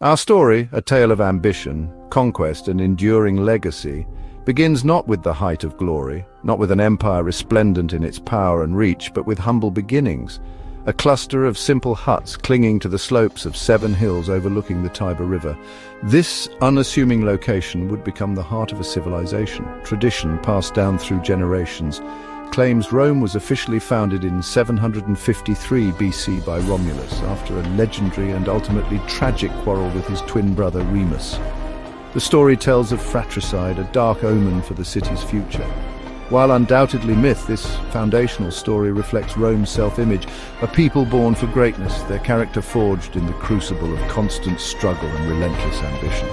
Our story, a tale of ambition, conquest and enduring legacy, begins not with the height of glory, not with an empire resplendent in its power and reach, but with humble beginnings, a cluster of simple huts clinging to the slopes of 7 hills overlooking the Tiber River. This unassuming location would become the heart of a civilization. Tradition passed down through generations claims Rome was officially founded in 753 BC by Romulus after a legendary and ultimately tragic quarrel with his twin brother Remus. The story tells of fratricide, a dark omen for the city's future. While undoubtedly myth, this foundational story reflects Rome's self-image, a people born for greatness, their character forged in the crucible of constant struggle and relentless ambition.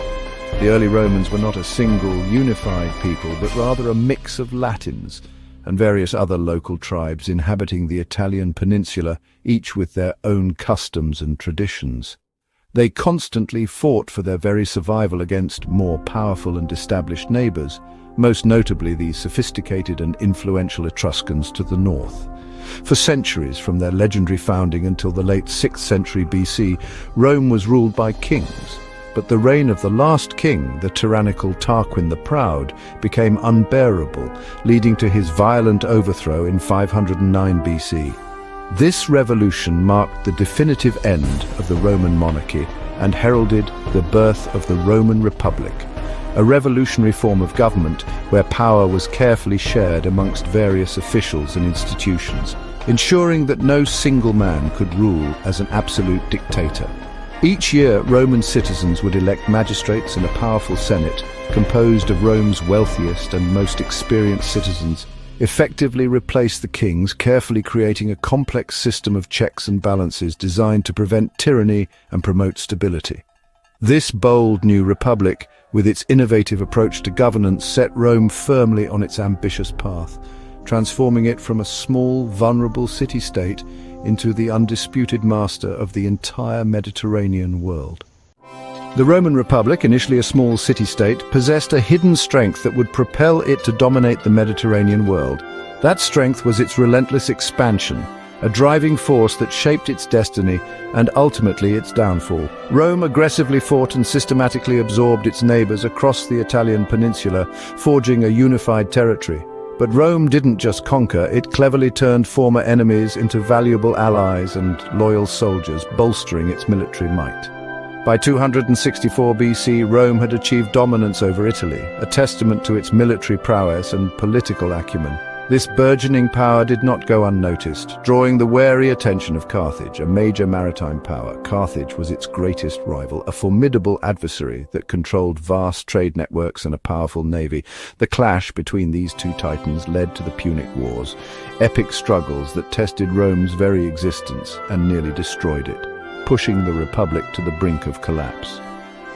The early Romans were not a single, unified people, but rather a mix of Latins and various other local tribes inhabiting the Italian peninsula, each with their own customs and traditions. They constantly fought for their very survival against more powerful and established neighbors, most notably the sophisticated and influential Etruscans to the north. For centuries, from their legendary founding until the late 6th century BC, Rome was ruled by kings. But the reign of the last king, the tyrannical Tarquin the Proud, became unbearable, leading to his violent overthrow in 509 BC. This revolution marked the definitive end of the Roman monarchy and heralded the birth of the Roman Republic, a revolutionary form of government where power was carefully shared amongst various officials and institutions, ensuring that no single man could rule as an absolute dictator. Each year, Roman citizens would elect magistrates and a powerful Senate composed of Rome's wealthiest and most experienced citizens, effectively replace the kings, carefully creating a complex system of checks and balances designed to prevent tyranny and promote stability. This bold new republic, with its innovative approach to governance, set Rome firmly on its ambitious path, transforming it from a small, vulnerable city-state into the undisputed master of the entire Mediterranean world. The Roman Republic, initially a small city-state, possessed a hidden strength that would propel it to dominate the Mediterranean world. That strength was its relentless expansion, a driving force that shaped its destiny and ultimately its downfall. Rome aggressively fought and systematically absorbed its neighbors across the Italian peninsula, forging a unified territory. But Rome didn't just conquer, it cleverly turned former enemies into valuable allies and loyal soldiers, bolstering its military might. By 264 BC, Rome had achieved dominance over Italy, a testament to its military prowess and political acumen. This burgeoning power did not go unnoticed, drawing the wary attention of Carthage, a major maritime power. Carthage was its greatest rival, a formidable adversary that controlled vast trade networks and a powerful navy. The clash between these two titans led to the Punic Wars, epic struggles that tested Rome's very existence and nearly destroyed it, pushing the Republic to the brink of collapse.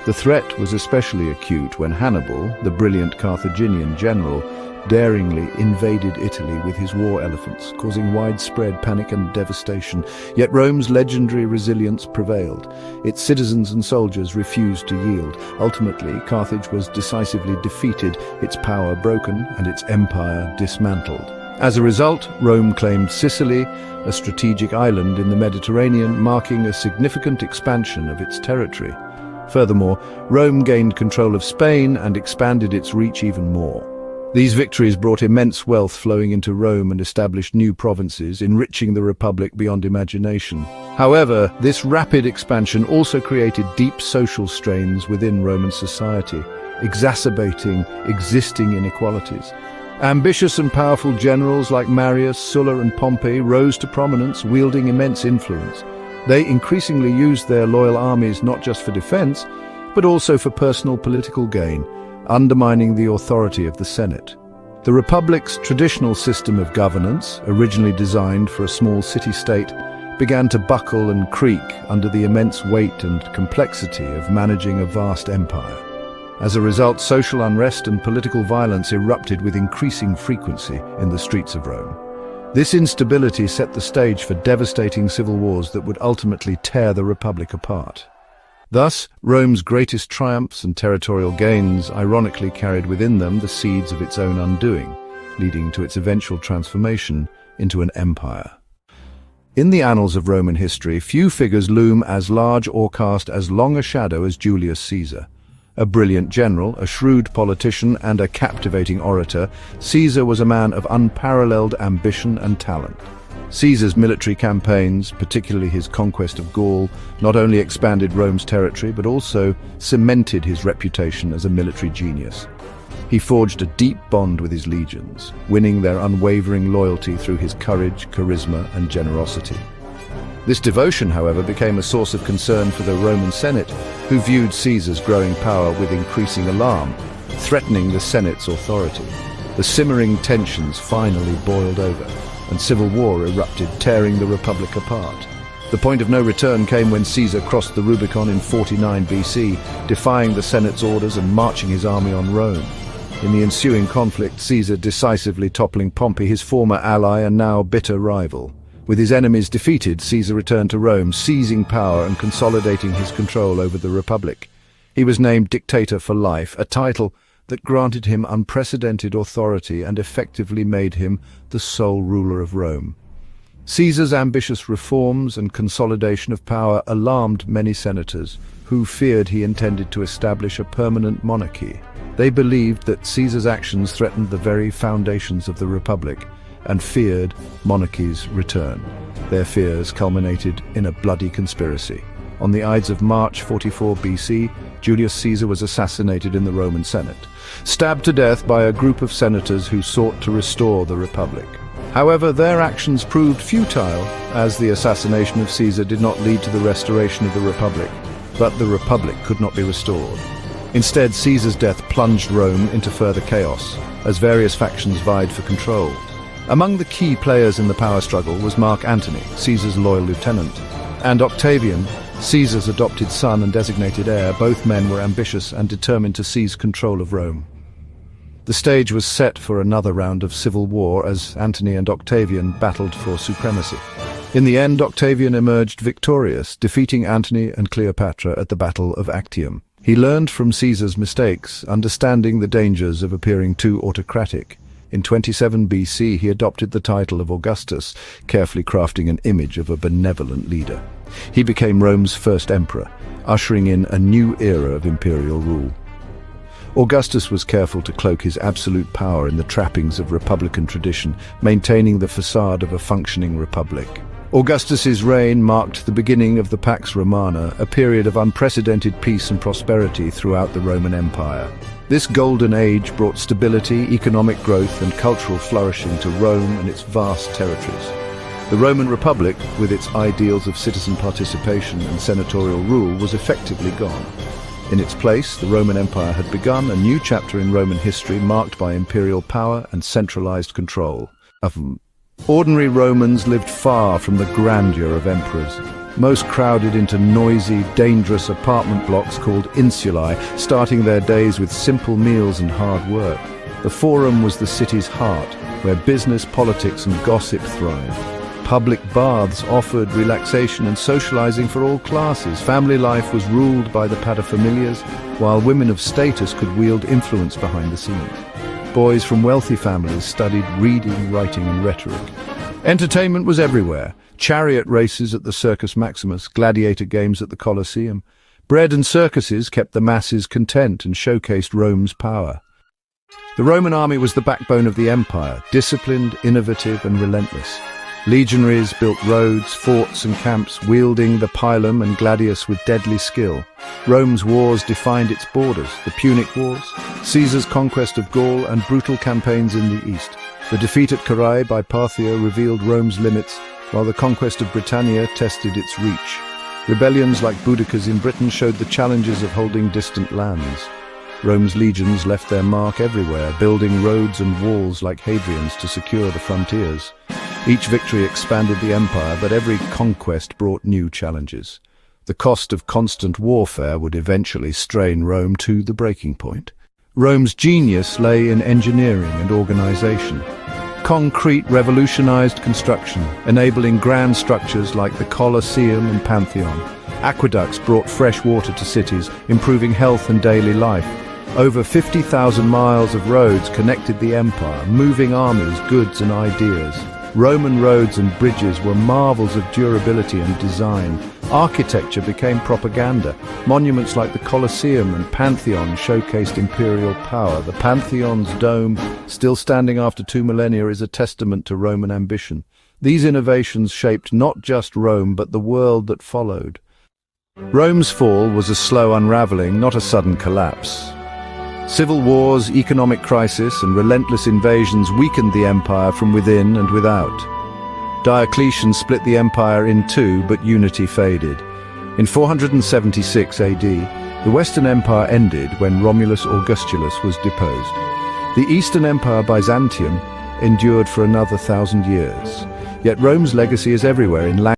The threat was especially acute when Hannibal, the brilliant Carthaginian general, daringly invaded Italy with his war elephants, causing widespread panic and devastation. Yet Rome's legendary resilience prevailed. Its citizens and soldiers refused to yield. Ultimately, Carthage was decisively defeated, its power broken, and its empire dismantled. As a result, Rome claimed Sicily, a strategic island in the Mediterranean, marking a significant expansion of its territory. Furthermore, Rome gained control of Spain and expanded its reach even more. These victories brought immense wealth flowing into Rome and established new provinces, enriching the Republic beyond imagination. However, this rapid expansion also created deep social strains within Roman society, exacerbating existing inequalities. Ambitious and powerful generals like Marius, Sulla, and Pompey rose to prominence, wielding immense influence. They increasingly used their loyal armies not just for defense, but also for personal political gain, undermining the authority of the Senate. The Republic's traditional system of governance, originally designed for a small city-state, began to buckle and creak under the immense weight and complexity of managing a vast empire. As a result, social unrest and political violence erupted with increasing frequency in the streets of Rome. This instability set the stage for devastating civil wars that would ultimately tear the Republic apart. Thus, Rome's greatest triumphs and territorial gains ironically carried within them the seeds of its own undoing, leading to its eventual transformation into an empire. In the annals of Roman history, few figures loom as large or cast as long a shadow as Julius Caesar. A brilliant general, a shrewd politician, and a captivating orator, Caesar was a man of unparalleled ambition and talent. Caesar's military campaigns, particularly his conquest of Gaul, not only expanded Rome's territory but also cemented his reputation as a military genius. He forged a deep bond with his legions, winning their unwavering loyalty through his courage, charisma, and generosity. This devotion, however, became a source of concern for the Roman Senate, who viewed Caesar's growing power with increasing alarm, threatening the Senate's authority. The simmering tensions finally boiled over, and civil war erupted, tearing the Republic apart. The point of no return came when Caesar crossed the Rubicon in 49 BC, defying the Senate's orders and marching his army on Rome. In the ensuing conflict, Caesar decisively toppling Pompey, his former ally and now bitter rival. With his enemies defeated, Caesar returned to Rome, seizing power and consolidating his control over the Republic. He was named dictator for life, a title that granted him unprecedented authority and effectively made him the sole ruler of Rome. Caesar's ambitious reforms and consolidation of power alarmed many senators, who feared he intended to establish a permanent monarchy. They believed that Caesar's actions threatened the very foundations of the Republic and feared monarchy's return. Their fears culminated in a bloody conspiracy. On the Ides of March 44 BC, Julius Caesar was assassinated in the Roman Senate, stabbed to death by a group of senators who sought to restore the Republic. However, their actions proved futile, as the assassination of Caesar did not lead to the restoration of the Republic. But the Republic could not be restored. Instead, Caesar's death plunged Rome into further chaos, as various factions vied for control. Among the key players in the power struggle was Mark Antony, Caesar's loyal lieutenant, and Octavian, Caesar's adopted son and designated heir. Both men were ambitious and determined to seize control of Rome. The stage was set for another round of civil war as Antony and Octavian battled for supremacy. In the end, Octavian emerged victorious, defeating Antony and Cleopatra at the Battle of Actium. He learned from Caesar's mistakes, understanding the dangers of appearing too autocratic. In 27 BC, he adopted the title of Augustus, carefully crafting an image of a benevolent leader. He became Rome's first emperor, ushering in a new era of imperial rule. Augustus was careful to cloak his absolute power in the trappings of republican tradition, maintaining the facade of a functioning republic. Augustus's reign marked the beginning of the Pax Romana, a period of unprecedented peace and prosperity throughout the Roman Empire. This golden age brought stability, economic growth, and cultural flourishing to Rome and its vast territories. The Roman Republic, with its ideals of citizen participation and senatorial rule, was effectively gone. In its place, the Roman Empire had begun a new chapter in Roman history marked by imperial power and centralized control. Ordinary Romans lived far from the grandeur of emperors. Most crowded into noisy, dangerous apartment blocks called insulae, starting their days with simple meals and hard work. The Forum was the city's heart, where business, politics, and gossip thrived. Public baths offered relaxation and socializing for all classes. Family life was ruled by the paterfamilias, while women of status could wield influence behind the scenes. Boys from wealthy families studied reading, writing, and rhetoric. Entertainment was everywhere. Chariot races at the Circus Maximus, gladiator games at the Colosseum. Bread and circuses kept the masses content and showcased Rome's power. The Roman army was the backbone of the empire, disciplined, innovative, and relentless. Legionaries built roads, forts, and camps, wielding the pilum and gladius with deadly skill. Rome's wars defined its borders, the Punic Wars, Caesar's conquest of Gaul, and brutal campaigns in the east. The defeat at Carrhae by Parthia revealed Rome's limits, while the conquest of Britannia tested its reach. Rebellions like Boudicca's in Britain showed the challenges of holding distant lands. Rome's legions left their mark everywhere, building roads and walls like Hadrian's to secure the frontiers. Each victory expanded the empire, but every conquest brought new challenges. The cost of constant warfare would eventually strain Rome to the breaking point. Rome's genius lay in engineering and organization. Concrete revolutionized construction, enabling grand structures like the Colosseum and Pantheon. Aqueducts brought fresh water to cities, improving health and daily life. Over 50,000 miles of roads connected the empire, moving armies, goods, and ideas. Roman roads and bridges were marvels of durability and design. Architecture became propaganda. Monuments like the Colosseum and Pantheon showcased imperial power. The Pantheon's dome, still standing after 2 millennia, is a testament to Roman ambition. These innovations shaped not just Rome, but the world that followed. Rome's fall was a slow unraveling, not a sudden collapse. Civil wars, economic crisis, and relentless invasions weakened the empire from within and without. Diocletian split the empire in two, but unity faded. In 476 AD, the Western Empire ended when Romulus Augustulus was deposed. The Eastern Empire Byzantium endured for another 1,000 years. Yet Rome's legacy is everywhere, in language,